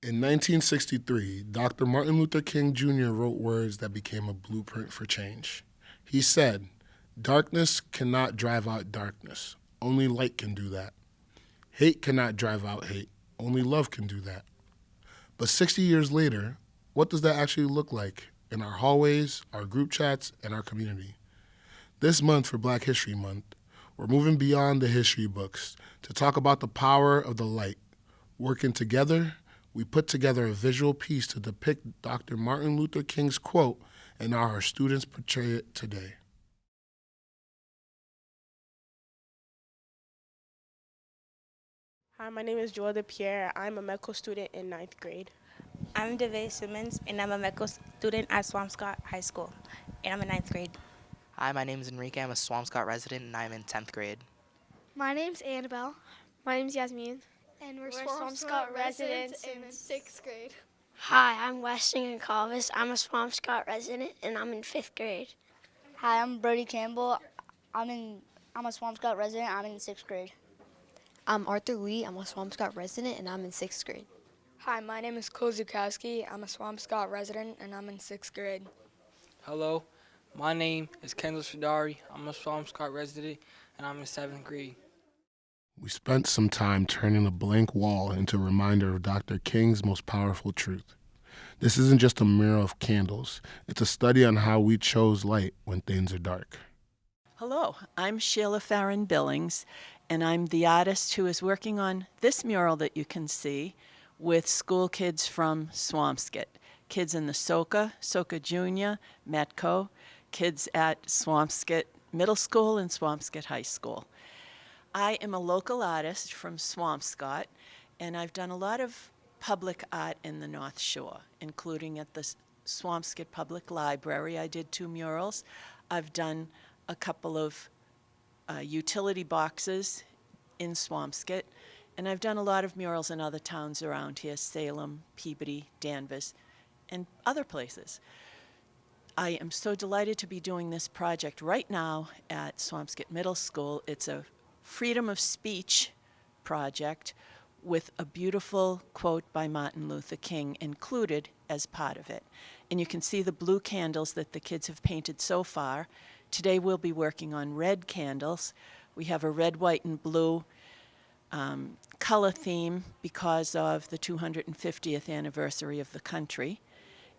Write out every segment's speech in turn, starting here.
In 1963, Dr. Martin Luther King Jr. wrote words that became a blueprint for change. He said, "Darkness cannot drive out darkness. Only light can do that. Hate cannot drive out hate. Only love can do that." But 60 years later, what does that actually look like in our hallways, our group chats, and our community? This month for Black History Month, we're moving beyond the history books to talk about the power of the light. Working together, we put together a visual piece to depict Dr. Martin Luther King's quote and how our students portray it today. Hi, my name is Joel DePierre. I'm a medical student in ninth grade. I'm DeVay Simmons, and I'm a medical student at Swampscott High School, and I'm in ninth grade. Hi, my name is Enrique. I'm a Swampscott resident, and I'm in 10th grade. My name's Annabelle. My name's Yasmin. And we're Swampscott residents in 6th grade. Hi, I'm Weston Calvis. I'm a Swampscott resident, and I'm in 5th grade. Hi, I'm Brody Campbell. I'm a Swampscott resident. I'm in 6th grade. I'm Arthur Lee. I'm a Swampscott resident, and I'm in 6th grade. Hi, my name is Cole Zukowski. I'm a Swampscott resident, and I'm in 6th grade. Hello, my name is Kendall Shadari. I'm a Swampscott resident, and I'm in 7th grade. We spent some time turning a blank wall into a reminder of Dr. King's most powerful truth. This isn't just a mural of candles. It's a study on how we chose light when things are dark. Hello, I'm Sheila Farron Billings, and I'm the artist who is working on this mural that you can see with school kids from Swampscott. Kids in the Soka Junior, Metco, kids at Swampscott Middle School and Swampscott High School. I am a local artist from Swampscott, and I've done a lot of public art in the North Shore, including at the Swampscott Public Library. I did 2 murals. I've done a couple of utility boxes in Swampscott, and I've done a lot of murals in other towns around here, Salem, Peabody, Danvers, and other places. I am so delighted to be doing this project right now at Swampscott Middle School. It's a freedom of speech project with a beautiful quote by Martin Luther King included as part of it. And you can see the blue candles that the kids have painted so far. Today we'll be working on red candles. We have a red, white, and blue color theme because of the 250th anniversary of the country.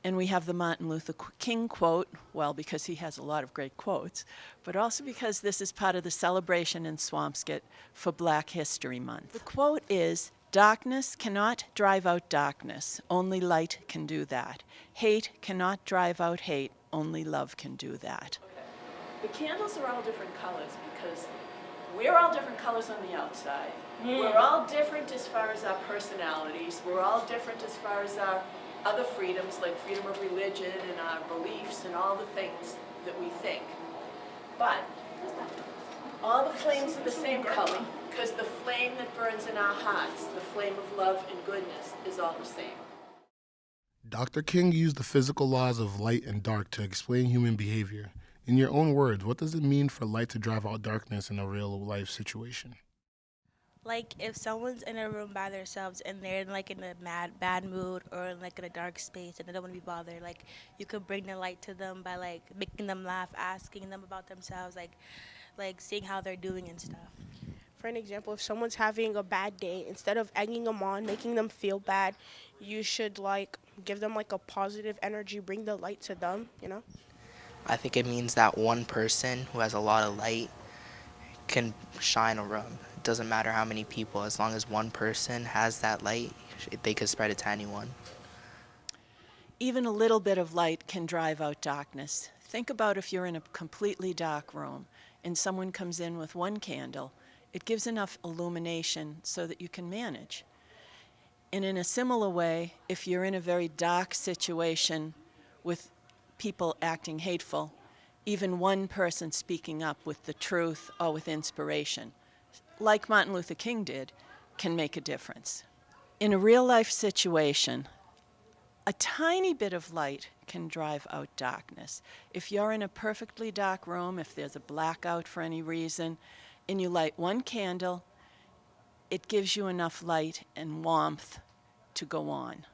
And we have the Martin Luther King quote, well, because he has a lot of great quotes, but also because this is part of the celebration in Swampscott for Black History Month. The quote is, "Darkness cannot drive out darkness, only light can do that. Hate cannot drive out hate, only love can do that." The candles are all different colors because we're all different colors on the outside. We're all different as far as our personalities. We're all different as far as our other freedoms, like freedom of religion and our beliefs and all the things that we think. But all the flames are the same color because the flame that burns in our hearts, the flame of love and goodness, is all the same. Dr. King used the physical laws of light and dark to explain human behavior. In your own words, what does it mean for light to drive out darkness in a real-life situation? Like if someone's in a room by themselves and they're in a bad mood or in a dark space and they don't want to be bothered, you could bring the light to them by making them laugh, asking them about themselves, seeing how they're doing and stuff. For an example, if someone's having a bad day, instead of egging them on, making them feel bad, you should give them a positive energy, bring the light to them, I think it means that one person who has a lot of light can shine a room. It doesn't matter how many people, as long as one person has that light, they could spread it to anyone. Even a little bit of light can drive out darkness. Think about if you're in a completely dark room and someone comes in with one candle. It gives enough illumination so that you can manage. And in a similar way, if you're in a very dark situation with people acting hateful, even one person speaking up with the truth or with inspiration, like Martin Luther King did, can make a difference. In a real-life situation, a tiny bit of light can drive out darkness. If you're in a perfectly dark room, if there's a blackout for any reason, and you light one candle, it gives you enough light and warmth to go on.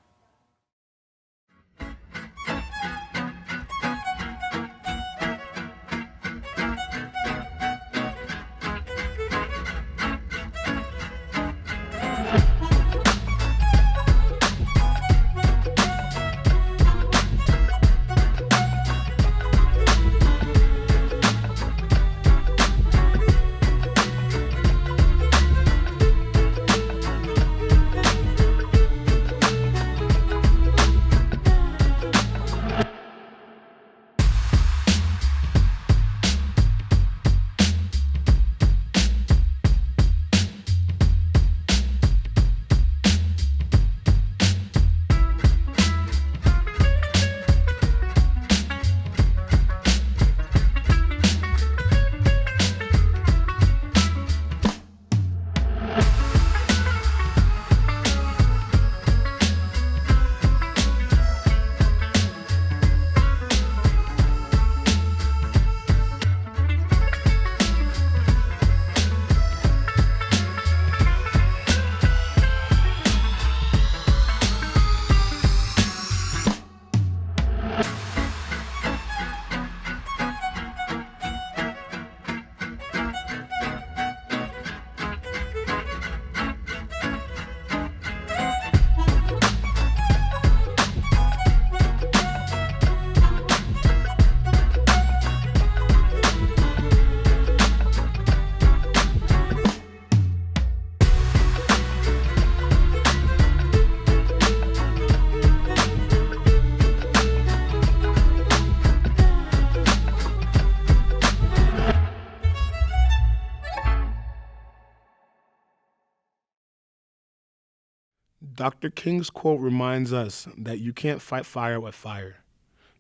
Dr. King's quote reminds us that you can't fight fire with fire.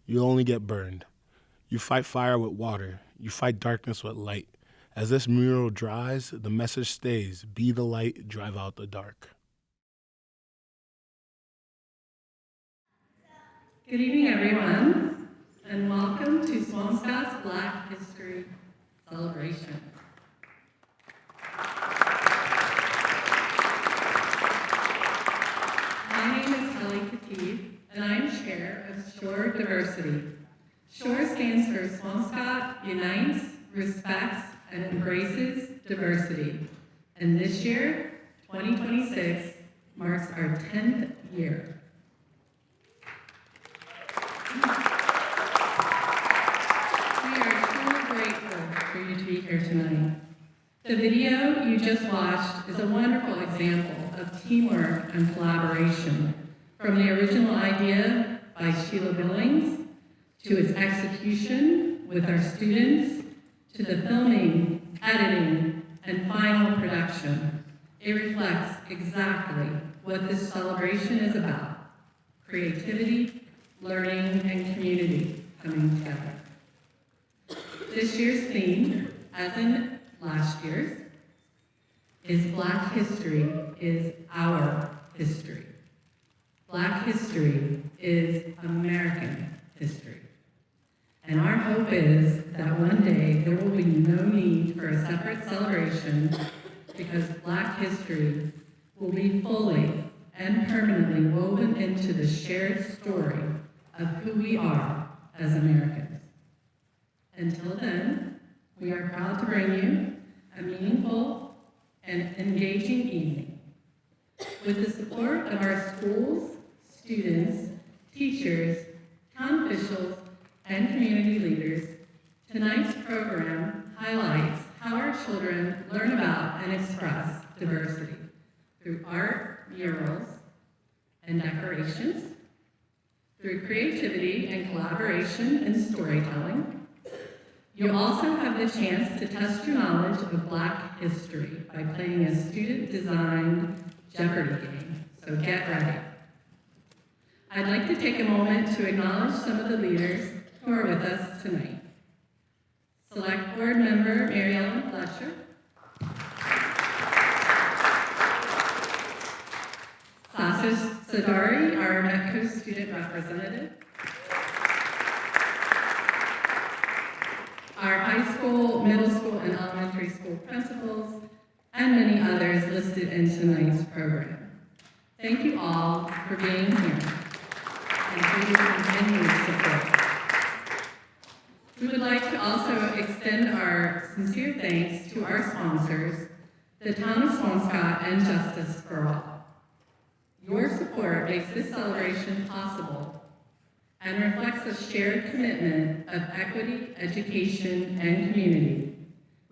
You'll only get burned. You fight fire with water. You fight darkness with light. As this mural dries, the message stays: be the light, drive out the dark. Good evening, everyone, and welcome to Swampscott's Black History Celebration. My name is Kelly Kativ, and I am chair of S.U.R.E Diversity. S.U.R.E stands for Swampscott Unites, Respects, and Embraces Diversity. And this year, 2026, marks our 10th year. We are truly grateful for you to be here tonight. The video you just watched is a wonderful example of teamwork and collaboration, from the original idea by Sheila Billings, to its execution with our students, to the filming, editing, and final production. It reflects exactly what this celebration is about: creativity, learning, and community coming together. This year's theme, as in last year's, is Black History is Our History. Black history is American history. And our hope is that one day there will be no need for a separate celebration, because Black history will be fully and permanently woven into the shared story of who we are as Americans. Until then, we are proud to bring you a meaningful and engaging evening. With the support of our schools, students, teachers, town officials, and community leaders, tonight's program highlights how our children learn about and express diversity through art, murals, and decorations, through creativity and collaboration and storytelling. You'll also have the chance to test your knowledge of Black history by playing a student-designed Jeopardy game, so get ready. I'd like to take a moment to acknowledge some of the leaders who are with us tonight. Select Board Member Mary Ellen Fletcher, Sasha Sadari, our METCO student representative, our high school, middle school, and elementary school principals, and many others listed in tonight's program. Thank you all for being here and for your continued support. We would like to also extend our sincere thanks to our sponsors, the Town of Swampscott and Justice for All. Your support makes this celebration possible and reflects a shared commitment of equity, education, and community.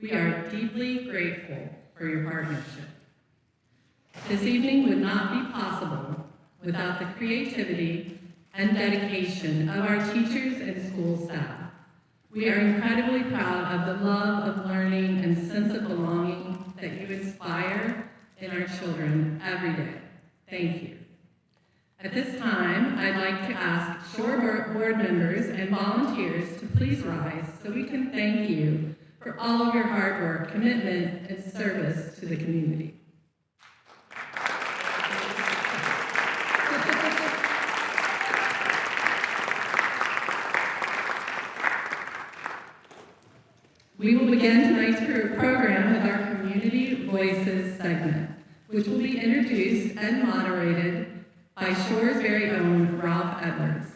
We are deeply grateful for your partnership. This evening would not be possible without the creativity and dedication of our teachers and school staff. We are incredibly proud of the love of learning and sense of belonging that you inspire in our children every day. Thank you. At this time, I'd like to ask S.U.R.E board members and volunteers to please rise so we can thank you for all of your hard work, commitment, and service to the community. We will begin tonight's program with our Community Voices segment, which will be introduced and moderated by S.U.R.E's very own Ralph Edwards.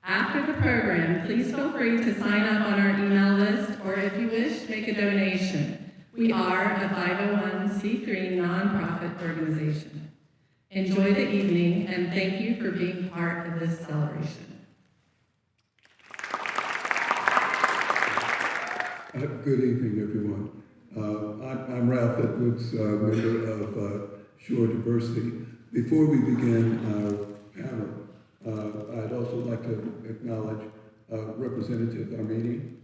After the program, please feel free to sign up on our email list, or if you wish, make a donation. We are a 501c3 nonprofit organization. Enjoy the evening, and thank you for being part of this celebration. Good evening, everyone. I'm Ralph Edwards, member of S.U.R.E Diversity. Before we begin our panel, I'd also like to acknowledge Representative Armeni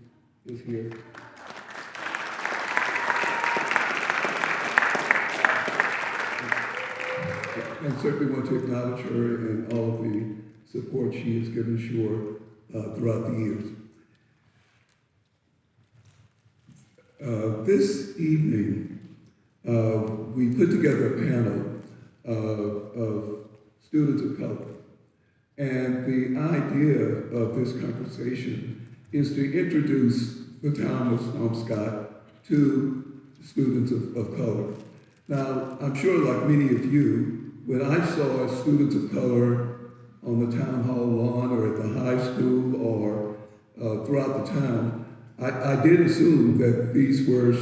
is here. And certainly want to acknowledge her and all of the support she has given S.U.R.E throughout the years. This evening, we put together a panel of students of color. And the idea of this conversation is to introduce the town of Swampscott to students of color. Now, I'm sure like many of you, when I saw students of color on the town hall lawn or at the high school or throughout the town, I did assume that these were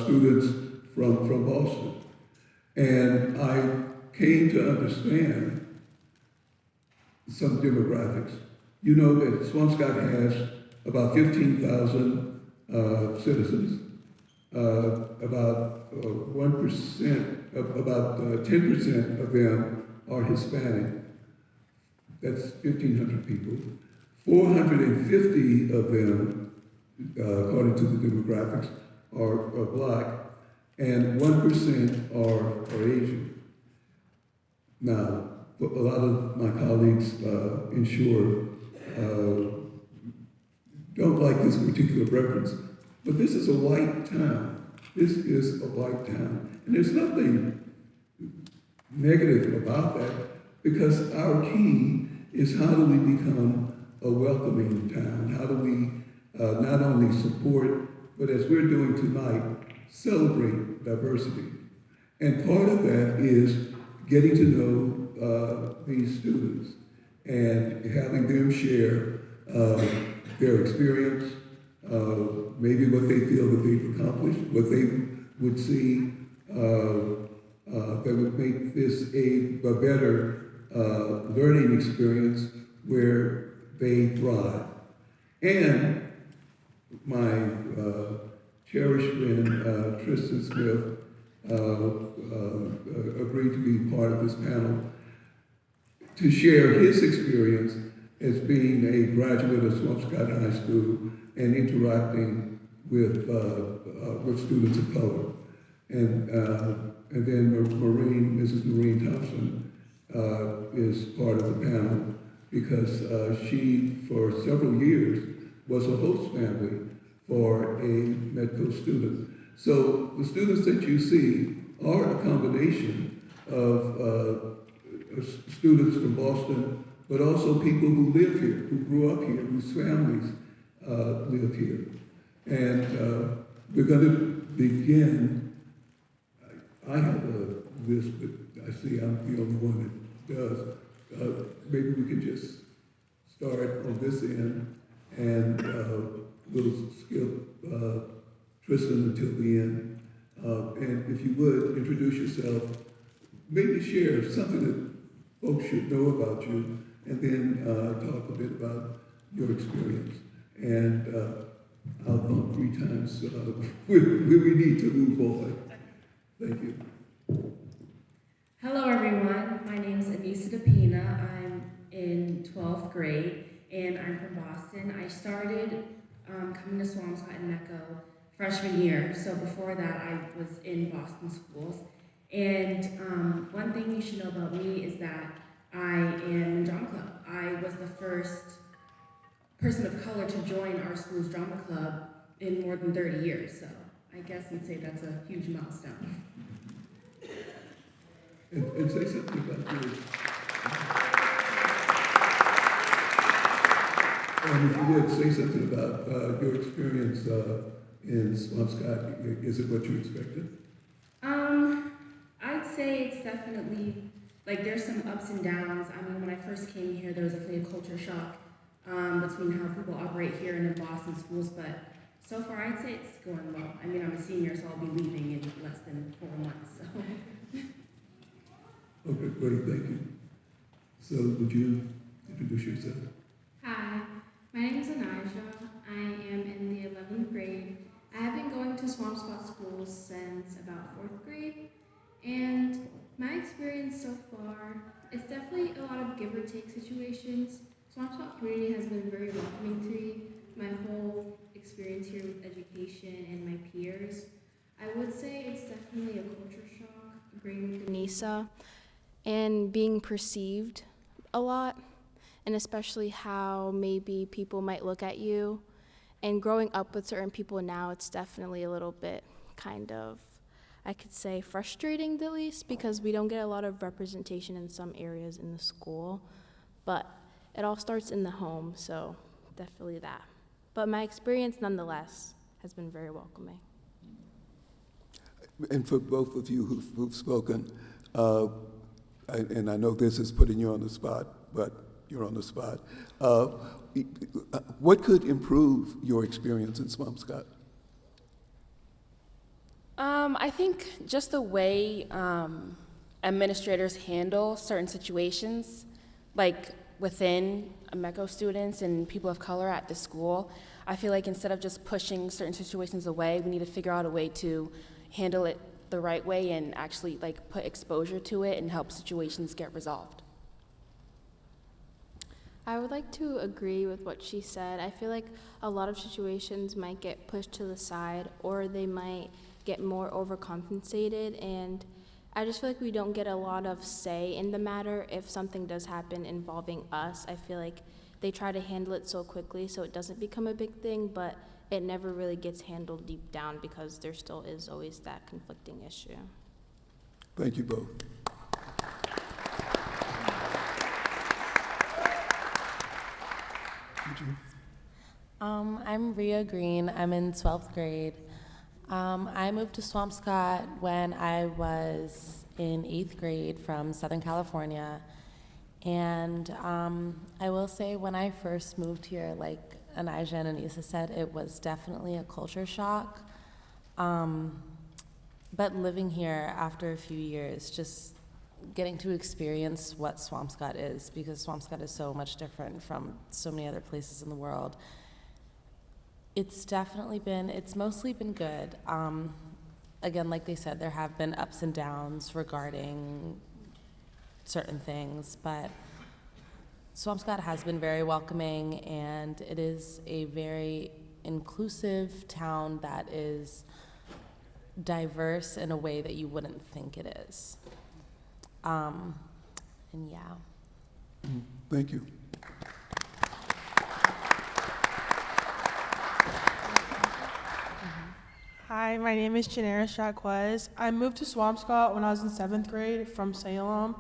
students from Boston. And I came to understand some demographics. You know that Swampscott has about 15,000 citizens. About 1%, about 10% of them are Hispanic. That's 1,500 people. 450 of them, according to the demographics, are Black, and 1% are Asian. Now, a lot of my colleagues in S.U.R.E don't like this particular reference, but this is a white town. This is a white town. And there's nothing negative about that, because our key is how do we become a welcoming town? How do we not only support, but as we're doing tonight, celebrate diversity? And part of that is getting to know these students and having them share their experience, maybe what they feel that they've accomplished, what they would see that would make this a better learning experience where they thrive. And my cherished friend, Tristan Smith, agreed to be part of this panel to share his experience as being a graduate of Swampscott High School and interacting with students of color. And then Mrs. Maureen Thompson is part of the panel because she, for several years, was a host family for a Medco student. So the students that you see are a combination of students from Boston, but also people who live here, who grew up here, whose families live here. And we're going to begin. I have a list, but I see I'm the only one that does. Maybe we could just start on this end, and we'll skip Tristan until the end. And if you would, introduce yourself, maybe share something that folks should know about you, and then talk a bit about your experience. And I'll vote 3 times where we need to move on. Thank you. Hello, everyone. My name is Anissa DePina. I'm in 12th grade, and I'm from Boston. I started coming to Swampscott and Medco freshman year. So before that, I was in Boston schools. And one thing you should know about me is that I am in drama club. I was the first person of color to join our school's drama club in more than 30 years. So I guess you'd say that's a huge milestone. And say something about you. And if you would, say something about your experience in Swampscott. Is it what you expected? I'd say it's definitely, like, there's some ups and downs. I mean, when I first came here, there was definitely a culture shock between how people operate here and in Boston schools, but so far I'd say it's going well. I mean, I'm a senior, so I'll be leaving in less than 4 months, so. Okay, great, thank you. So would you introduce yourself? Hi, my name is Anijah. I am in the 11th grade. I have been going to Swampscott schools since about 4th grade, and my experience so far, it's definitely a lot of give or take situations. Swampscott community has been very welcoming to me, my whole experience here with education and my peers. I would say it's definitely a culture shock, agreeing with Anissa. and being perceived a lot, and especially how maybe people might look at you. And growing up with certain people now, it's definitely a little bit kind of, I could say, frustrating at least, because we don't get a lot of representation in some areas in the school. But it all starts in the home, so definitely that. But my experience, nonetheless, has been very welcoming. And for both of you who've spoken, and I know this is putting you on the spot, but you're on the spot. What could improve your experience in Swampscott? I think just the way administrators handle certain situations, like within MECO students and people of color at the school. I feel like instead of just pushing certain situations away, we need to figure out a way to handle it the right way and actually like put exposure to it and help situations get resolved. I would like to agree with what she said. I feel like a lot of situations might get pushed to the side, or they might get more overcompensated, and I just feel like we don't get a lot of say in the matter if something does happen involving us. I feel like they try to handle it so quickly so it doesn't become a big thing, but it never really gets handled deep down because there still is always that conflicting issue. Thank you both. I'm Rhea Green. I'm in 12th grade. I moved to Swampscott when I was in 8th grade from Southern California. And I will say when I first moved here, like Anijah and Anissa said, it was definitely a culture shock. But living here after a few years, just getting to experience what Swampscott is, because Swampscott is so much different from so many other places in the world. It's mostly been good. Again, like they said, there have been ups and downs regarding certain things, but Swampscott has been very welcoming, and it is a very inclusive town that is diverse in a way that you wouldn't think it is. And yeah. Thank you. Hi, my name is Janera Shaquez. I moved to Swampscott when I was in 7th grade from Salem.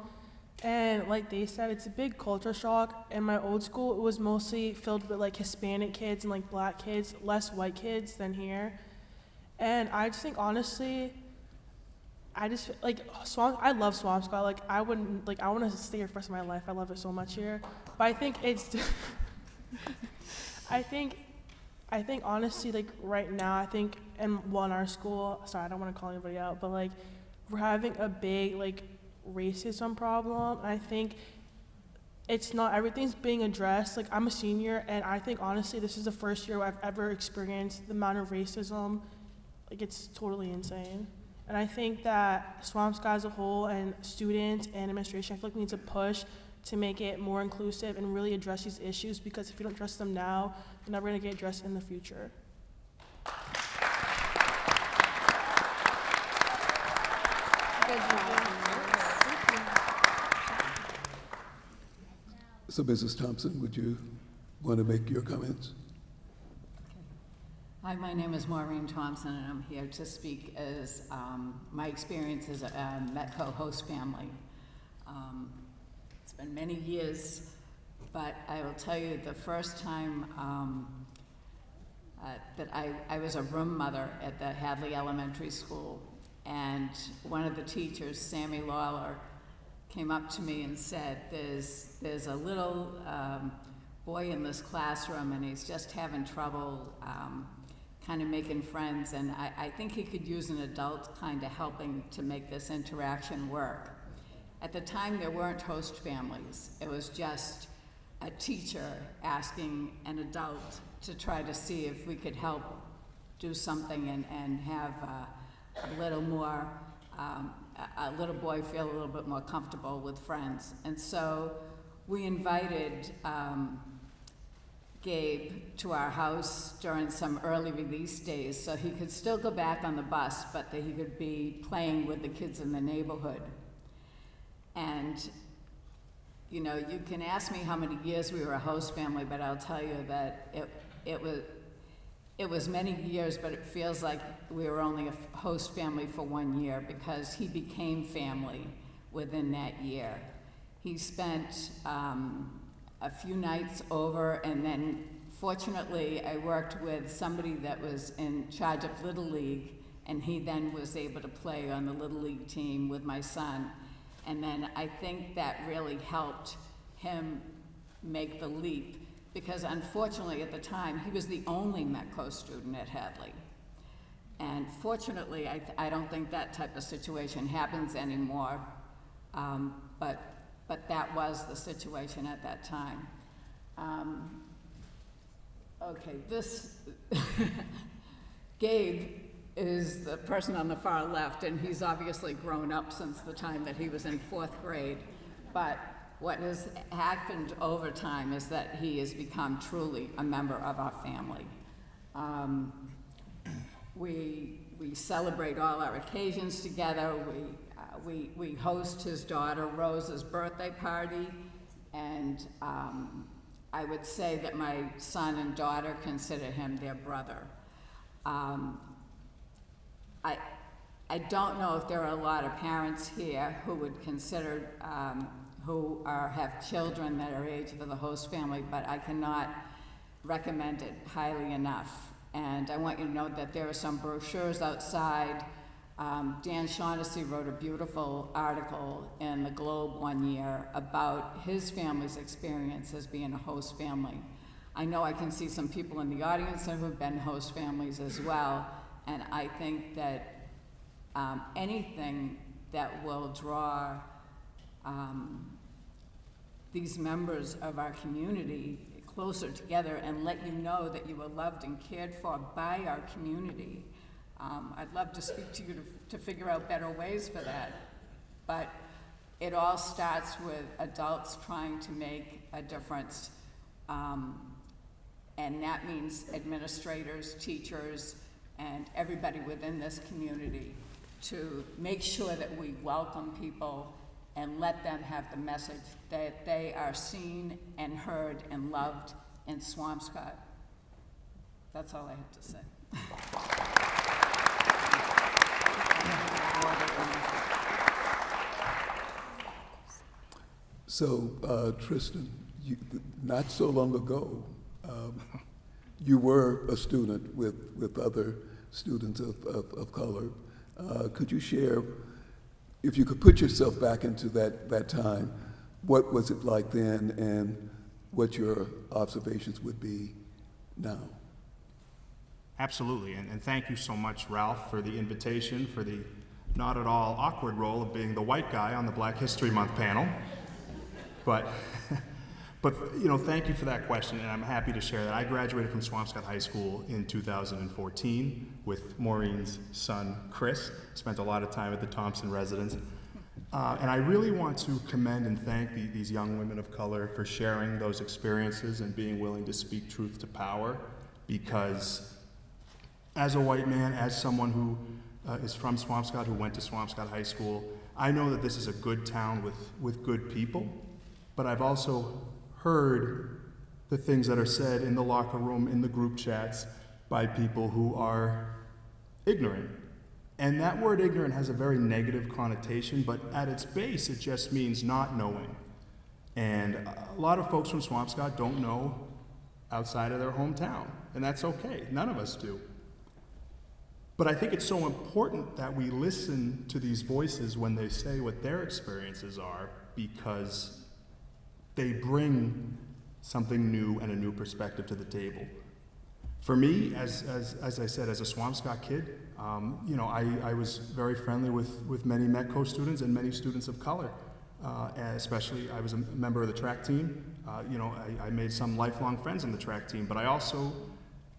And like they said, it's a big culture shock. In my old school, it was mostly filled with like Hispanic kids and like black kids, less white kids than here. And I just think honestly, I love Swampscott. Like I want to stay here for the rest of my life. I love it so much here. But I think I think honestly, like right now, in our school, sorry, I don't want to call anybody out, but like we're having a big like racism problem. I think it's not everything's being addressed. Like I'm a senior, and I think honestly, this is the first year I've ever experienced the amount of racism. Like it's totally insane. And I think that Swampscott as a whole and students and administration, I feel like we need to push to make it more inclusive and really address these issues, because if you don't address them now, they're never going to get addressed in the future. Good job. So Mrs. Thompson, would you want to make your comments? Hi, my name is Maureen Thompson, and I'm here to speak as my experience as a MECO host family. It's been many years, but I will tell you the first time that I was a room mother at the Hadley Elementary School, and one of the teachers, Sammy Lawler, came up to me and said, there's a little boy in this classroom, and he's just having trouble kind of making friends, and I think he could use an adult kind of helping to make this interaction work. At the time, there weren't host families. It was just a teacher asking an adult to try to see if we could help do something and have a little more, a little boy feel a little bit more comfortable with friends. And so we invited Gabe to our house during some early release days so he could still go back on the bus, but that he could be playing with the kids in the neighborhood. And, you know, you can ask me how many years we were a host family, but I'll tell you that it was many years, but it feels like we were only a host family for 1 year because he became family within that year. He spent a few nights over, and then fortunately I worked with somebody that was in charge of Little League, and he then was able to play on the Little League team with my son. And then I think that really helped him make the leap, because unfortunately at the time, he was the only Metco student at Hadley. And fortunately, I don't think that type of situation happens anymore, but that was the situation at that time. Okay, this, Gabe is the person on the far left, and he's obviously grown up since the time that he was in 4th grade. But what has happened over time is that he has become truly a member of our family. We celebrate all our occasions together. We host his daughter Rose's birthday party, and I would say that my son and daughter consider him their brother. I don't know if there are a lot of parents here who would consider, who have children that are age for the host family, but I cannot recommend it highly enough. And I want you to know that there are some brochures outside. Dan Shaughnessy wrote a beautiful article in the Globe 1 year about his family's experience as being a host family. I know I can see some people in the audience who have been host families as well, and I think that anything that will draw these members of our community closer together and let you know that you are loved and cared for by our community. I'd love to speak to you to figure out better ways for that, but it all starts with adults trying to make a difference, and that means administrators, teachers, and everybody within this community to make sure that we welcome people and let them have the message that they are seen and heard and loved in Swampscott. That's all I have to say. So, Tristan, not so long ago, you were a student with other students of color. Could you share, if you could put yourself back into that time, what was it like then and what your observations would be now? Absolutely, and thank you so much, Ralph, for the invitation, for the not at all awkward role of being the white guy on the Black History Month panel. But you know, thank you for that question, and I'm happy to share that. I graduated from Swampscott High School in 2014 with Maureen's son, Chris. Spent a lot of time at the Thompson residence. And I really want to commend and thank these young women of color for sharing those experiences and being willing to speak truth to power, because as a white man, as someone who is from Swampscott, who went to Swampscott High School, I know that this is a good town with good people, but I've also heard the things that are said in the locker room, in the group chats, by people who are ignorant. And that word ignorant has a very negative connotation, but at its base, it just means not knowing. And a lot of folks from Swampscott don't know outside of their hometown, and that's okay. None of us do. But I think it's so important that we listen to these voices when they say what their experiences are, because they bring something new and a new perspective to the table. For me, as I said, as a Swampscott kid, you know, I was very friendly with many Metco students and many students of color. Especially, I was a member of the track team. You know, I made some lifelong friends on the track team, but I also,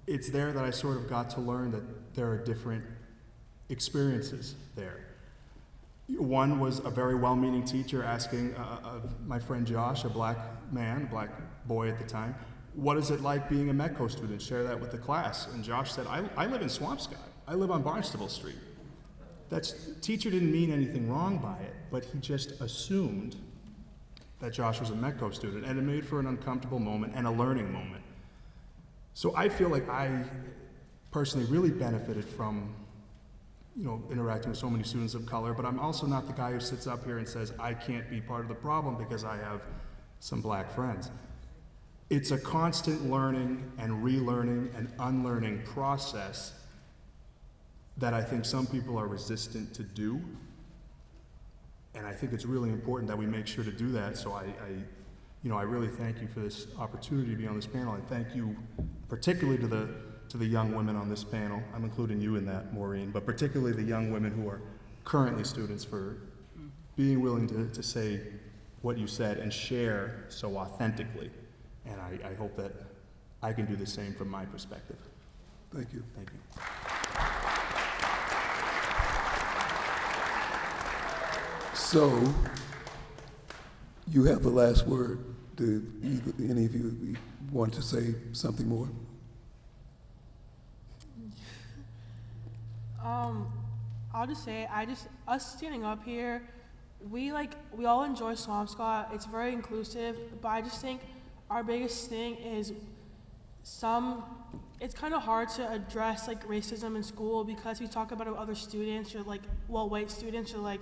it's there that I sort of got to learn that there are different experiences there. One was a very well-meaning teacher asking my friend Josh, a black man, a black boy at the time, what is it like being a Metco student? Share that with the class. And Josh said, I live in Swampscott. I live on Barnstable Street. teacher didn't mean anything wrong by it, but he just assumed that Josh was a METCO student, and it made for an uncomfortable moment and a learning moment. So I feel like I personally really benefited from, interacting with so many students of color, but I'm also not the guy who sits up here and says I can't be part of the problem because I have some black friends. It's a constant learning and relearning and unlearning process that I think some people are resistant to do. And I think it's really important that we make sure to do that. So I really thank you for this opportunity to be on this panel, and thank you particularly to the young women on this panel. I'm including you in that, Maureen, but particularly the young women who are currently students for being willing to say what you said and share so authentically. And I hope that I can do the same from my perspective. Thank you. Thank you. So, you have the last word. Do any of you want to say something more? I'll just say, us standing up here, we all enjoy Swampscott. It's very inclusive, but I just think our biggest thing is it's kind of hard to address racism in school because we talk about it with other students, or white students are like,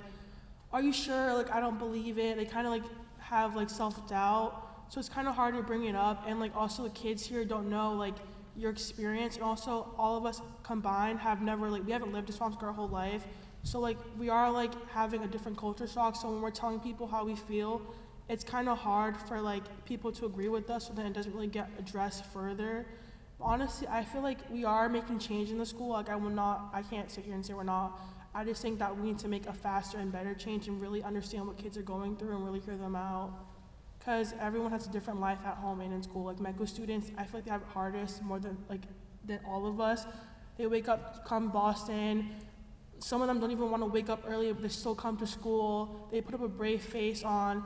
are you sure? I don't believe it. They kind of have self-doubt. So it's kind of hard to bring it up. And also the kids here don't know your experience. And also all of us combined have never, we haven't lived in Swampscott our whole life. So we are having a different culture shock. So when we're telling people how we feel, it's kind of hard for people to agree with us, so then it doesn't really get addressed further. But honestly, I feel we are making change in the school. I can't sit here and say we're not. I just think that we need to make a faster and better change and really understand what kids are going through and really hear them out. Because everyone has a different life at home and in school. METCO students, I feel they have it hardest more than all of us. They wake up, come Boston. Some of them don't even want to wake up early, but they still come to school. They put up a brave face on.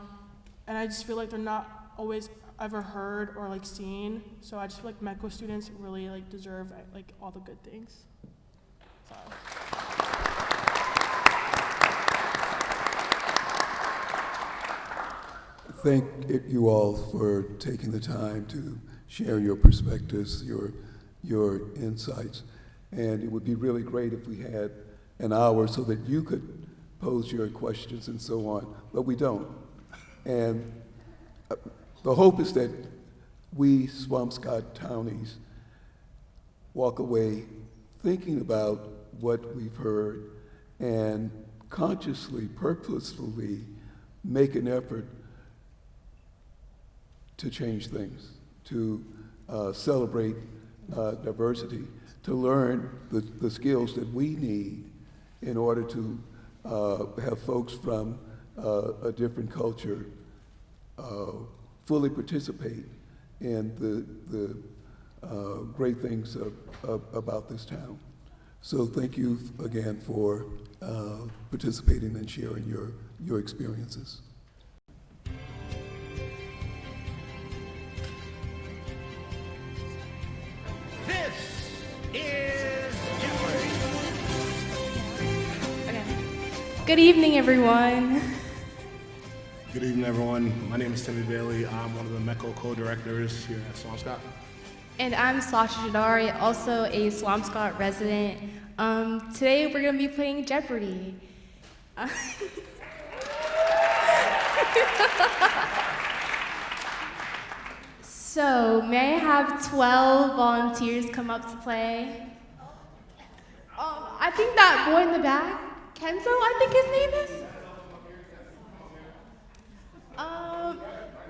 And I just feel they're not always ever heard or seen. So I just feel METCO students really deserve all the good things. So. Thank you all for taking the time to share your perspectives, your insights. And it would be really great if we had an hour so that you could pose your questions and so on, but we don't. And the hope is that we Swampscott Townies walk away thinking about what we've heard and consciously, purposefully make an effort to change things, to celebrate diversity, to learn the skills that we need in order to have folks from a different culture fully participate in the great things about this town. So thank you again for participating and sharing your experiences. This is Jeopardy! Okay. Good evening, everyone. Good evening, everyone. My name is Timmy Bailey. I'm one of the METCO co-directors here at Swampscott. And I'm Sasha Jadari, also a Swampscott resident. Today we're going to be playing Jeopardy. So, may I have 12 volunteers come up to play? I think that boy in the back, Kenzo, I think his name is.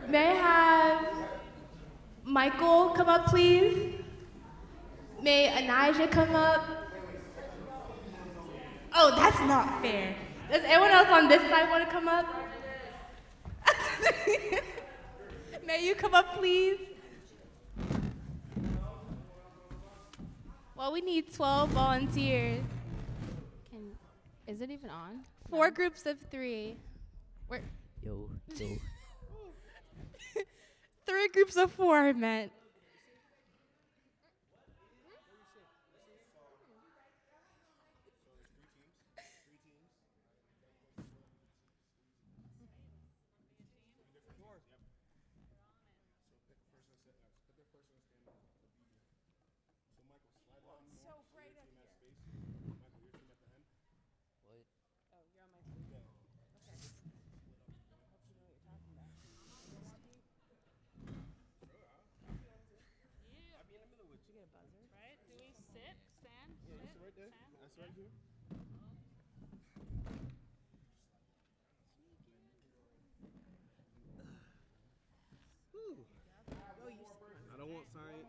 May I have Michael come up, please? May Anijah come up? Oh, that's not fair. Does anyone else on this side want to come up? May you come up, please? Well, we need 12 volunteers. Is it even on? 4 groups of 3. Yo. 3 groups of 4, I meant. I don't want science.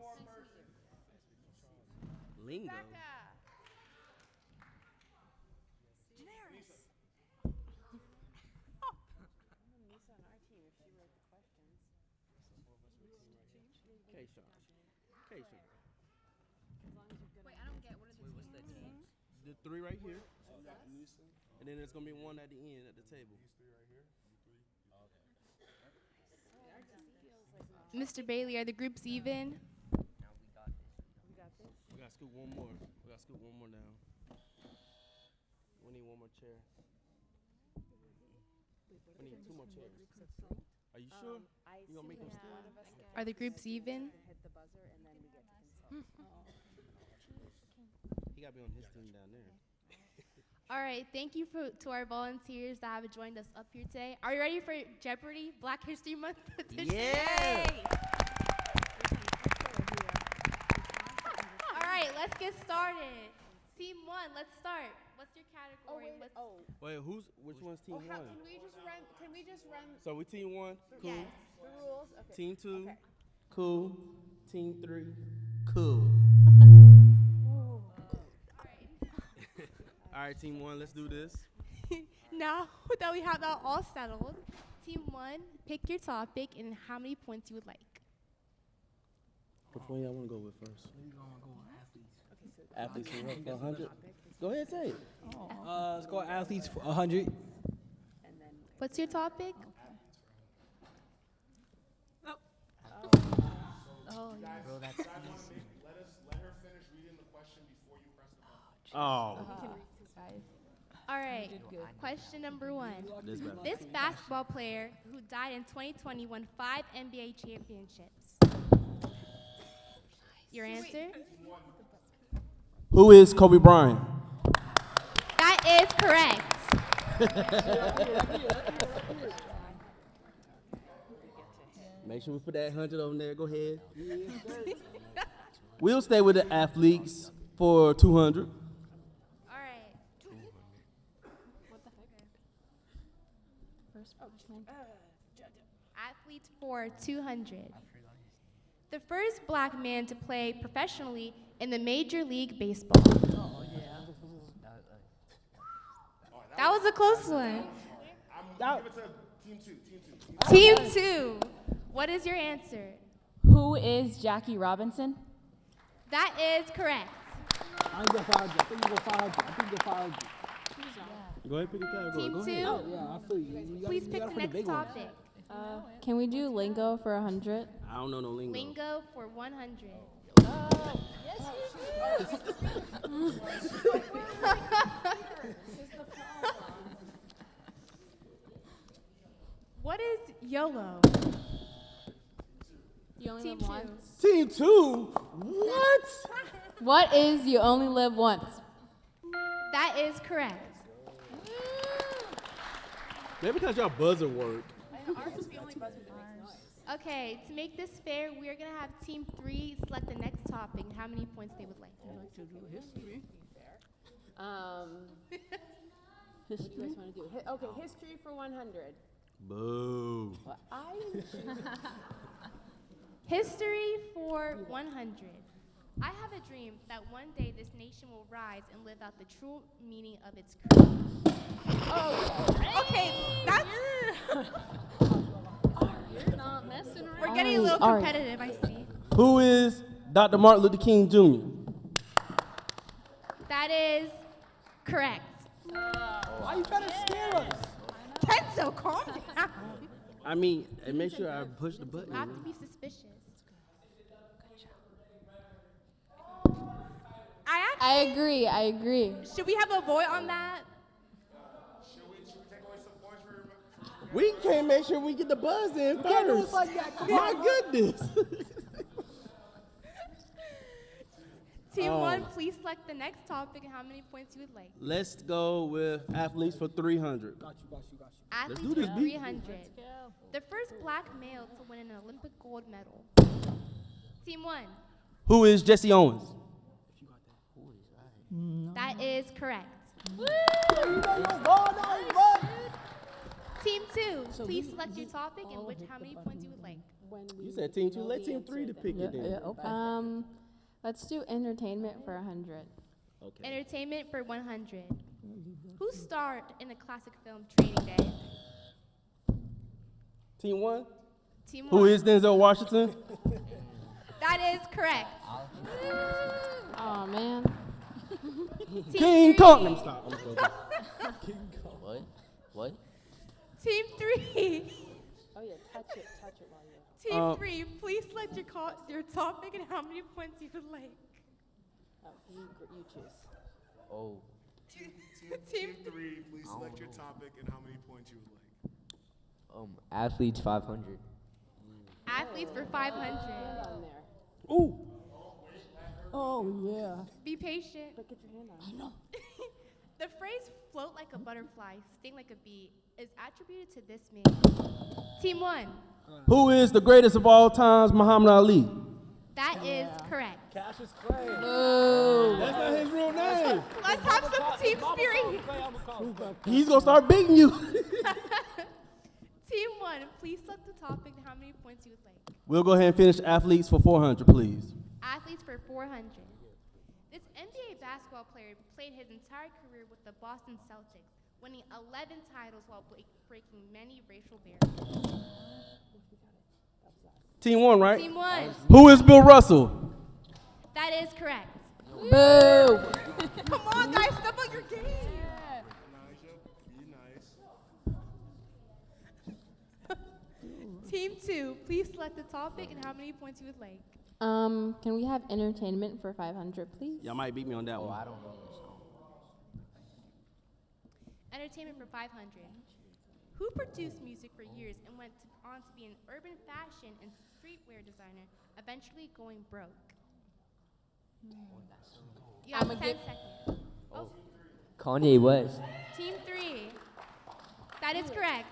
Lingo. K-Sean. K-Sean. Wait, I don't get what are the What's that teams? team? The three right here. And then there's gonna be one at the end at the table. These three right here. Mr. Bailey, are the groups even? We gotta scoot one more. We gotta scoot one more down. We need one more chair. We need two more chairs. Are you sure? You gonna make them stand? Are the groups even? He gotta be on his team down there. All right, thank you to our volunteers that have joined us up here today. Are you ready for Jeopardy! Black History Month edition? Yeah! All right, let's get started. Team 1, let's start. What's your category? Wait, which one's team one? Can we just run So we team one? Cool. Yes. the rules? Okay. Team two? Okay. Cool. Team three? Cool. All right, team one, let's do this. Now that we have that all settled, Team 1, pick your topic and how many points you would like. Which one y'all want to go with first? We're gonna go with athletes. Athletes for 100? Go ahead, say it. Let's go athletes for 100. What's your topic? Oh, yeah. Bro, that's Let her finish reading the question before you press the button. Oh. All right, question number 1. This basketball player who died in 2020 won 5 NBA championships. Your answer? Who is Kobe Bryant? That is correct. Make sure we put that 100 on there. Go ahead. We'll stay with the athletes for 200. All right. Athletes for 200. The first black man to play professionally in the Major League Baseball. That was a close one. Give it to team 2. Team 2. What is your answer? Who is Jackie Robinson? That is correct. I'm gonna follow you. I think you're gonna follow you. Go ahead, pick a category. Team Go 2. ahead. Oh, yeah, I feel you. Please pick the next topic. Can we do lingo for 100? I don't know no lingo. Lingo for 100. What is YOLO? You only Team live 2. once. Team 2? What? What is you only live once? That is correct. Maybe because y'all buzzer work. Okay, to make this fair, we are going to have Team 3 select the next topic and how many points they would like. History. History? What do you guys want to do? Okay, history for 100. Boo. Well, History for 100. I have a dream that one day this nation will rise and live out the true meaning of its creed. Oh, okay, that's... You're not messing around. We're getting a little competitive, I see. Who is Dr. Martin Luther King Jr.? That is correct. Why you trying to scare us? Kenzo, calm down. I mean, and make sure I push the button. You have to be suspicious. I agree. Should we have a vote on that? Should we take away some points for We can't make sure we get the buzz in first. My goodness. Team 1, please select the next topic and how many points you would like. Let's go with athletes for 300. Got you. Athletes do this, for B. 300. The first black male to win an Olympic gold medal. Team 1. Who is Jesse Owens? That is correct. Team 2, please select your topic and how many points you would like. You said team 2. Let team 3 to pick it then. Okay. Let's do entertainment for 100. Okay. Entertainment for 100. Who starred in the classic film Training Day? Team 1? Team 1. Who is Denzel Washington? That is correct. Oh man. King Kong. I'm stop. I'm so What? What? Team 3. Oh yeah, touch it while you're. Team 3, please select your topic and how many points you would like. Oh, you choose. Oh. Team 3, please select your topic and how many points you would like. Athletes 500. Athletes for 500. On there. Ooh. Oh yeah. Be patient. But get your hand on. I know. The phrase float like a butterfly, sting like a bee is attributed to this man. Team 1. Who is the greatest of all times? Muhammad Ali. That is correct. Cassius Clay. Boo. That's not his real name. Let's have some team spirit. He's gonna start beating you. Team 1, please select the topic and how many points you would like. We'll go ahead and finish athletes for 400, please. Athletes for 400. This NBA basketball player played his entire career with the Boston Celtics, winning 11 titles while breaking many racial barriers. Team 1, right? Team 1. Who is Bill Russell? That is correct. Boo. Come on, guys, step up your game. Team 2, please select the topic and how many points you would like. Can we have entertainment for 500, please? Y'all might beat me on that one. I don't know this song. Entertainment for 500. Who produced music for years and went on to be an urban fashion and streetwear designer, eventually going broke? You have 10 seconds. Oh. Kanye West. Team 3. That is correct.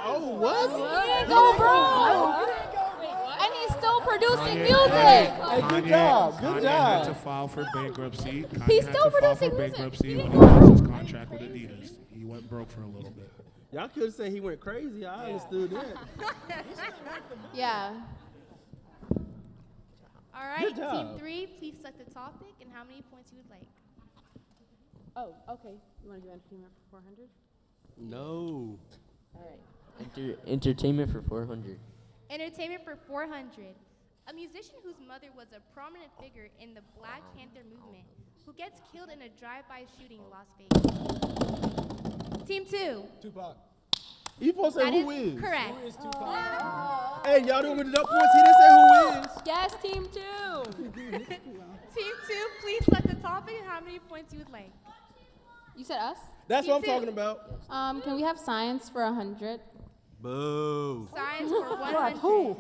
Oh, what? He didn't go broke. And he's still producing music. Hey, good job. Good Kanye job. had to file for bankruptcy. Kanye He's had still to file producing for music. bankruptcy when he lost his contract with Adidas. He went broke for a little bit. Y'all could have said he went crazy. I understood that. Yeah. All right, Good job. Team 3, please select the topic and how many points you would like. Oh, okay. You want to do entertainment for 400? No. All right. Entertainment for 400. Entertainment for 400. A musician whose mother was a prominent figure in the Black Panther movement, who gets killed in a drive-by shooting in Las Vegas. Team 2. Tupac. You supposed to say That who is is? correct. Hey, y'all doing with the points? He didn't say who is. Yes, team 2. Team 2, please select the topic and how many points you would like. You said us? That's Team what I'm 2. talking about. Can we have science for 100? Boo. Science for 100.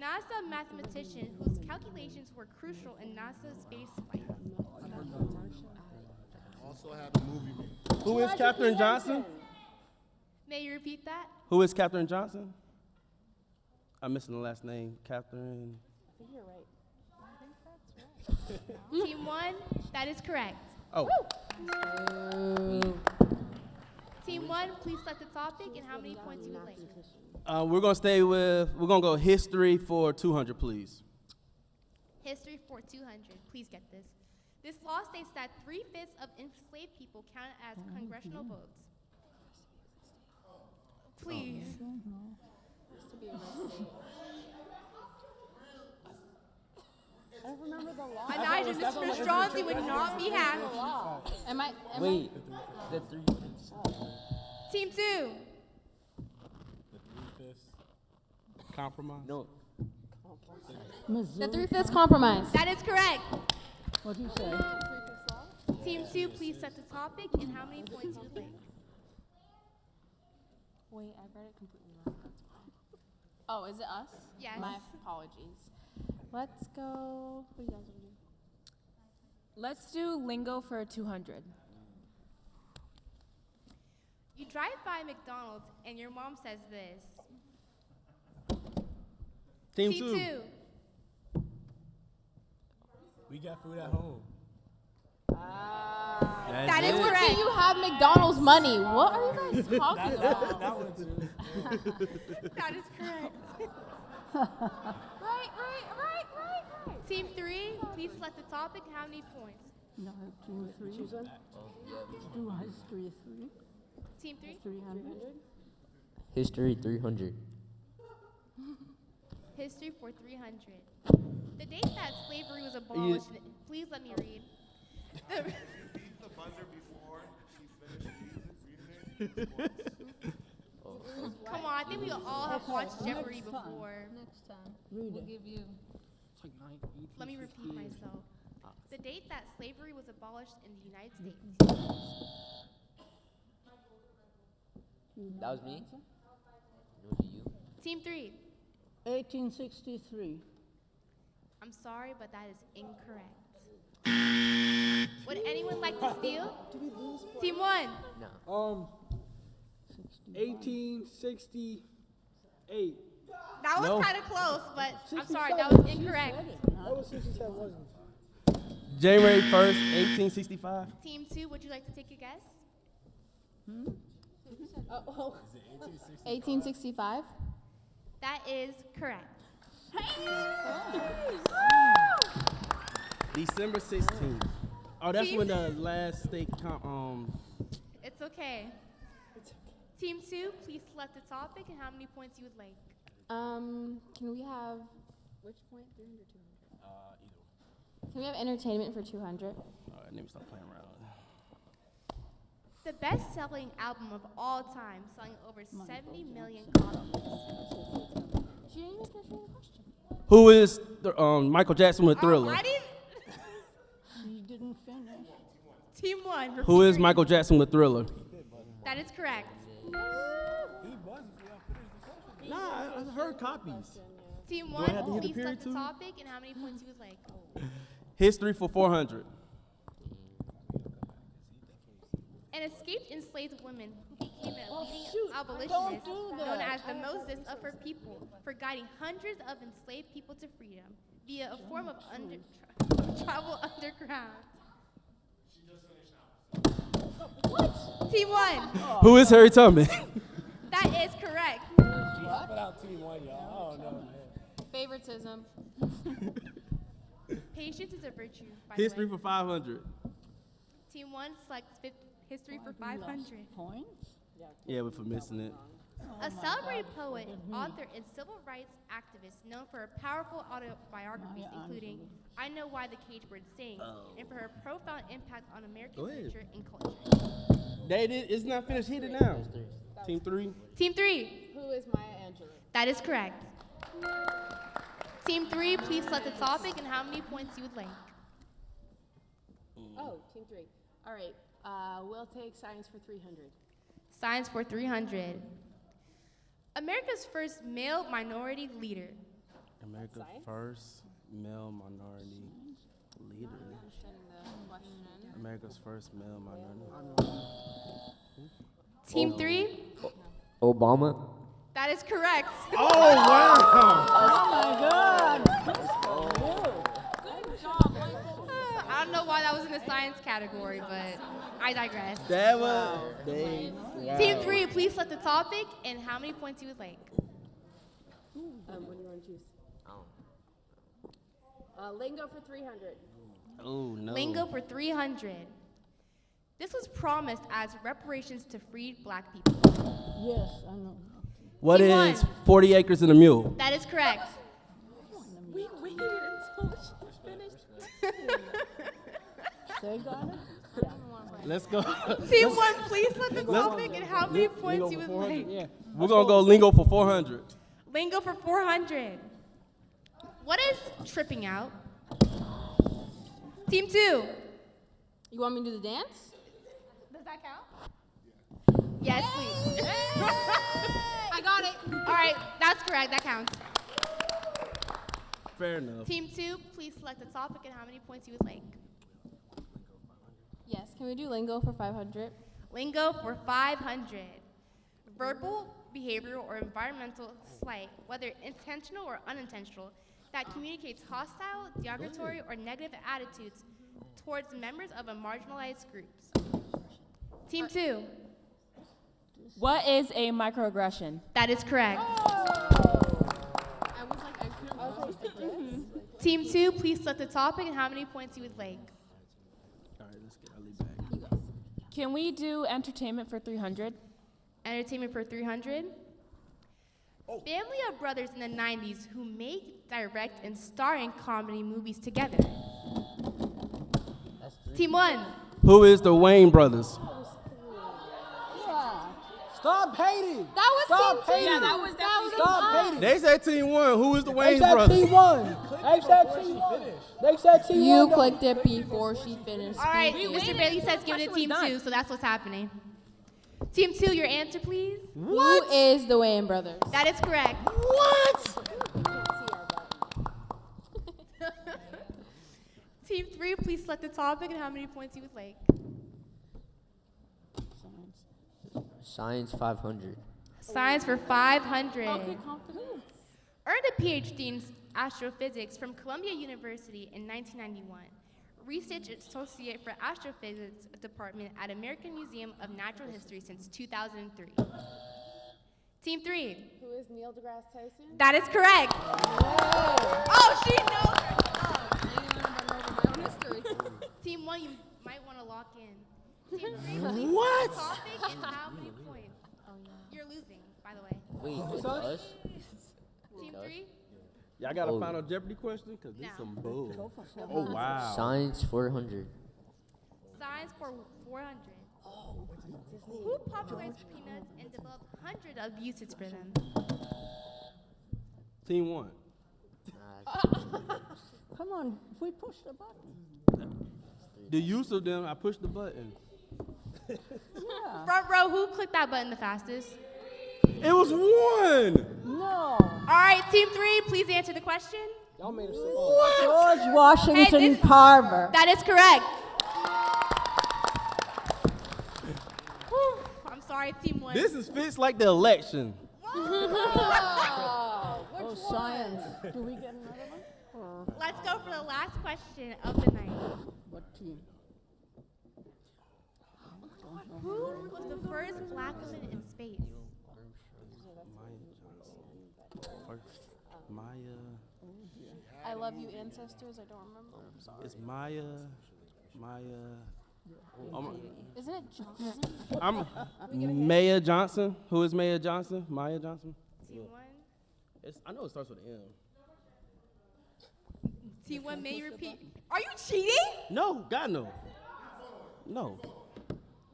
NASA mathematician whose calculations were crucial in NASA's space flights. Also had a movie. Who is Katherine Johnson? May you repeat that? Who is Katherine Johnson? I'm missing the last name. Katherine. I think you're right. Team 1, that is correct. Oh. Team 1, please select the topic and how many points you would like. We're gonna go history for 200, please. History for 200. Please get this. This law states that 3/5 of enslaved people count as congressional votes. Please. I don't remember the law. Elijah, Mr. Straussy would not be happy. Wait, the 3/5. Team 2. Compromise? No. The 3/5 compromise. That is correct. What'd you say? Team 2, please set the topic and how many points you would like. Wait, I read it completely wrong. Oh, is it us? Yes. My apologies. Let's go. What do you guys want to do? Let's do lingo for 200. You drive by McDonald's and your mom says this. Team Team 2. 2. We got food at home. That is correct. You have McDonald's money. What are you guys talking about? That one too. That is correct. Right. Team 3, please select the topic and how many points? No, team 3. Choose one. Do history 3. Team 3? 300. History 300. History for 300. The date that slavery was abolished. Please let me read. The Come on, I think we all have watched Jeopardy before. Next time. We'll give you. Let me repeat myself. The date that slavery was abolished in the United States. That was me? No, to you. Team 3. 1863. I'm sorry, but that is incorrect. Would anyone like to steal? Team 1. No. 1868. That was No. kind of close, but I'm sorry, that was incorrect. That was 67, wasn't it? January 1st, 1865. Team 2, would you like to take a guess? 1865. That is correct. December 16th. Oh, that's Team- when the last state It's okay. Team 2, please select the topic and how many points you would like. Can we have which point? 300 or 200? either. Can we have entertainment for 200? Let me stop playing around. The best-selling album of all time, selling over 70 million copies. She didn't even finish the question. Who is Michael Jackson with Thriller? I didn't. She didn't finish. Team 1. Who is repeat. Michael Jackson with Thriller? That is correct. Nah, I heard copies. Team Do I 1, have to hit the please period select the too? topic and how many points you would like. History for 400. An escaped enslaved woman who became a leading abolitionist known as the Moses of her people for guiding hundreds of enslaved people to freedom via a form of travel underground. Team 1. Who is Harry Tubman? That is correct. Put out Team 1, y'all. Oh, no. Favoritism. Patience is a virtue, by History the way. for 500. Team 1 selects history for 500. Points? Yeah, we're for missing it. A celebrated poet, author, and civil rights activist known for her powerful autobiographies, including I Know Why the Cage Bird Sings, and for her profound impact on American Go ahead. literature and culture. It's not finished. Hit it now. Team 3. Team 3. Who is Maya Angelou? That is correct. Team 3, please select the topic and how many points you would like. Oh, team 3. All right. We'll take science for 300. Science for 300. America's first male minority leader. America's first male minority leader. America's first male minority. Team 3. Obama. That is correct. Oh, wow. Oh, my God. Good job, Michael. I don't know why that was in the science category, but I digress. That was. Wow. Team 3, please select the topic and how many points you would like. What do you want to choose? Lingo for 300. Oh, no. Lingo for 300. This was promised as reparations to freed black people. Yes, I know. What Team is 1. 40 acres and a mule? That is correct. We waited until she finished. They got it? Let's go. Team 1, please select the topic and how many points you would Lingo for 400? like. Yeah. We're going to go lingo for 400. Lingo for 400. What is tripping out? Team 2. You want me to do the dance? Does that count? Yes, please. I got it. All right, that's correct. That counts. Fair enough. Team 2, please select the topic and how many points you would like. Yes, can we do lingo for 500? Lingo for 500. Verbal, behavioral, or environmental slight, whether intentional or unintentional, that communicates hostile, derogatory, or negative attitudes towards members of a marginalized groups. Team 2. What is a microaggression? That is correct. I was like, I couldn't. Team 2, please select the topic and how many points you would like. All right, let's get Ali back. Can we do entertainment for 300? Entertainment for 300. Family of brothers in the 90s who make, direct, and star in comedy movies together. Team 1. Who is the Wayne brothers? Stop hating. That was Stop team 2. hating. Yeah, that was definitely Stop team hating. They said team 1. Who is the They Wayne said brothers? team 1. They said team 1. They said team 1. You clicked it before she finished. All right, speaking. Mr. Bailey says give it to Team 2, so that's what's happening. Team 2, your answer, please. Who is the Wayans brothers? That is correct. What? Team 3, please select the topic and how many points you would like. Science 500. Science for 500. Okay, confidence. Earned a PhD in astrophysics from Columbia University in 1991. Research Associate for Astrophysics Department at American Museum of Natural History since 2003. Team 3. Who is Neil deGrasse Tyson? That is correct. Oh, she knows her stuff. Team 1, you might want to lock in. Team 3, please What? topic and how many points? You're losing, by the way. Wait, it's us? Team 3? Y'all got a Oh. Final Jeopardy question? Because this No. some bull. Oh, wow. Science 400. Science for 400. Who popularized peanuts and developed hundreds of uses for them? Team 1. Come on, we push the button. The use of them, I pushed the button. Yeah. Front row, who clicked that button the fastest? It was 1. No. All right, Team 3, please answer the question. Y'all made us What? George Washington Hey, this- Carver. That is correct. Whew, I'm sorry, Team 1. This is fits like the election. Oh, science. Do we get another one? Or Let's go for the last question of the night. what team? Who was the first black woman in space? Maya. I love you, ancestors. I don't remember. I'm sorry. It's Maya. Isn't it Johnson? I'm Maya Johnson. Who is Maya Johnson? Maya Johnson? Team 1. I know it starts with an M. Team 1, may you repeat? Are you cheating? No, God no. No,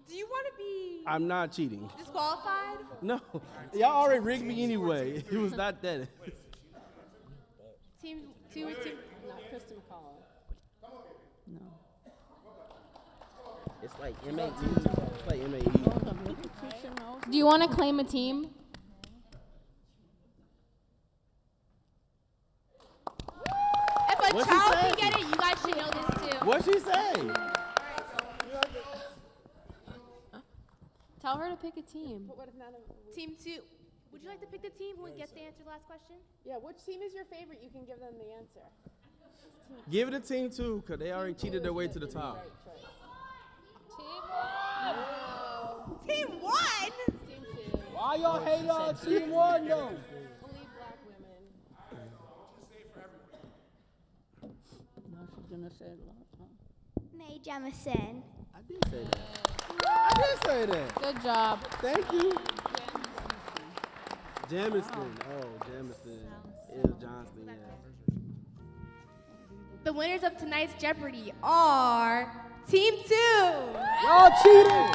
Do you want to be I'm not cheating. disqualified? No, y'all already rigged me anyway. It was not that. Team 2 or Team... Not Kristen McCall. No. It's like M-A-T. It's like M-A-E. Do you want to claim a team? If a What'd she child say? can get it, you guys should know this too. What'd she say? Tell her to pick a team. Team 2. Would you like to pick the team who gets to answer the last question? Yeah, which team is your favorite? You can give them the answer. Give it a team 2, because they already cheated their way to the top. Team 1? Team 2. Why y'all hate on team 1 though? Only black women. No, she's gonna say it loud. Mae Jemison. I did say that. I did say that. Good job. Thank you. Jamison. Oh, Jamison. L. Johnston, yeah. The winners of tonight's Jeopardy are Team 2. Y'all cheated.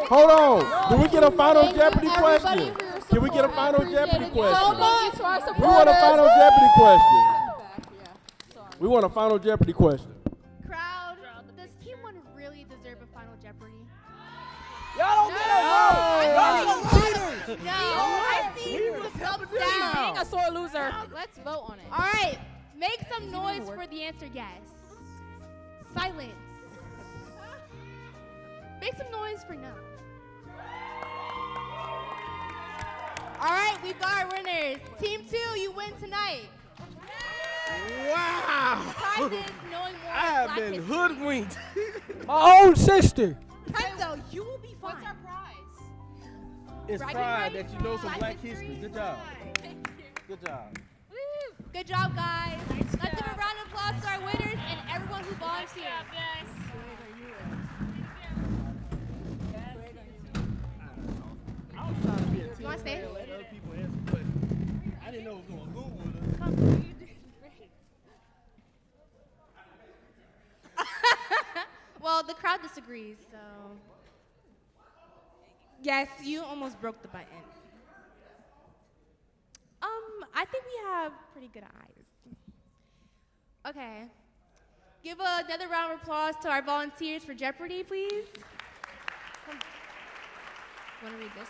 Hold on. Do we get a final Thank you, Jeopardy everybody, question? for your Can we get a support. I final appreciate Jeopardy it question? so much. To our We want a supporters. final Jeopardy question. Sorry. We want a final Jeopardy question. Crowd, does Team 1 really deserve a final Jeopardy? Y'all don't get it. No, I see you thumbs down. Being a sore loser. Let's vote on it. All right, make some noise for the answer yes. Silence. Make some noise for no. All right, we've got our winners. Team 2, you win tonight. Wow! Prize is knowing more I have Black been history. hoodwinked. My own sister. Kenzo, you will be fine. What's our prize? It's Bragging pride rights? that you know some Black Black history? history. Good job. Thank you. Good job. Woo! Good job, guys. Let's give a round of applause to our winners and everyone who volunteered. I was trying to be a team You wanna stay? player, let other people answer questions. I didn't know it was going to go with us. Well, the crowd disagrees, so. Yes, you almost broke the button. I think we have pretty good eyes. Okay. Give another round of applause to our volunteers for Jeopardy, please. Want to read this?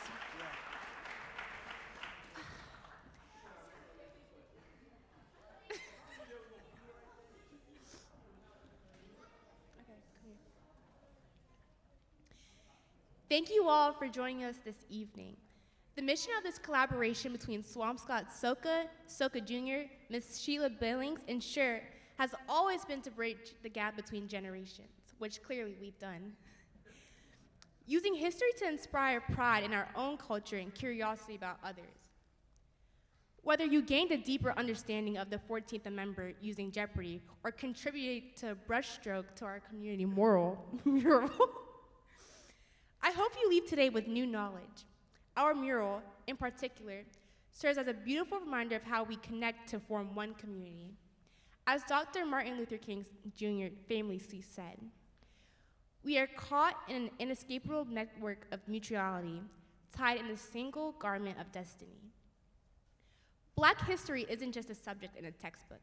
Thank you all for joining us this evening. The mission of this collaboration between Swampscott Soka Jr., Ms. Sheila Billings, and S.U.R.E. has always been to bridge the gap between generations, which clearly we've done. Using history to inspire pride in our own culture and curiosity about others. Whether you gained a deeper understanding of the 14th Amendment using Jeopardy or contributed to a brushstroke to our community mural, I hope you leave today with new knowledge. Our mural, in particular, serves as a beautiful reminder of how we connect to form one community. As Dr. Martin Luther King Jr. famously said, we are caught in an inescapable network of mutuality, tied in a single garment of destiny. Black history isn't just a subject in a textbook.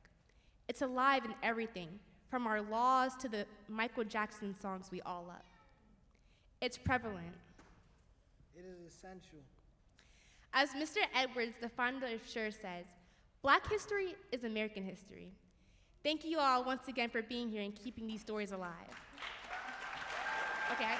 It's alive in everything, from our laws to the Michael Jackson songs we all love. It's prevalent. It is essential. As Mr. Edwards, the founder of S.U.R.E, says, Black history is American history. Thank you all once again for being here and keeping these stories alive. Okay.